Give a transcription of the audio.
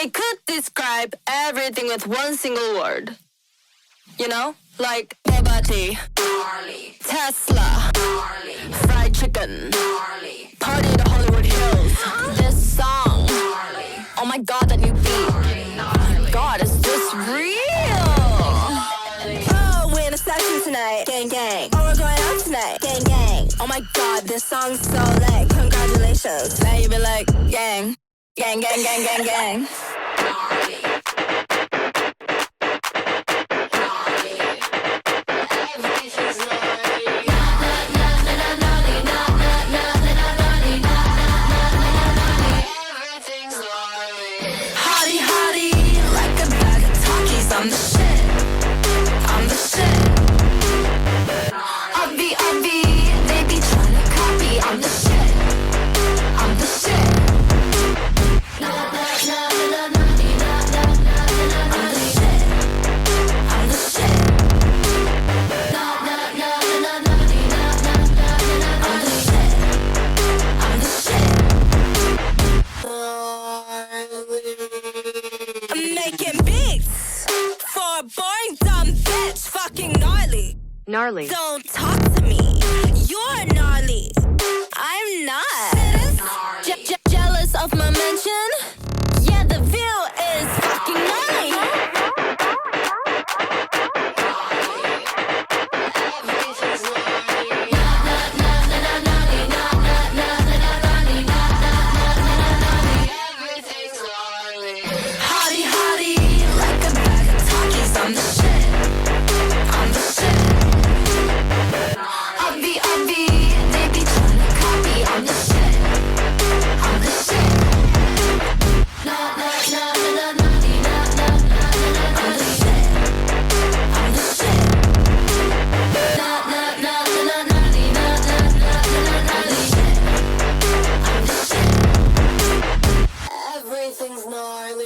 They could describe everything with one single word. You know? Like Bugatti, Tesla, fried chicken, party to Hollywood Hills. This song, oh my god, that new beat. Oh my god, is this real? Oh, we're in a session tonight, gang gang. Oh, we're going out tonight, gang gang. Oh my god, this song's so lit. Congratulations. Now you be like, gang, gang, gang, gang, gang, gang. I'm the shit. I'm the shit. Obvi, they be tryna copy. I'm the shit. I'm the shit. I'm the shit. I'm the shit. I'm the shit. I'm making beats. For a boring dumb bitch, fucking gnarly. Gnarly. Don't talk to me. You're gnarly. I'm not. Jealous of my mention? Yeah, the view is fucking gnarly. I'm the shit. I'm the shit. Obvi, they be tryna copy. I'm the shit. I'm the shit. I'm the shit. I'm the shit. I'm the shit. I'm the shit. Everything's gnarly.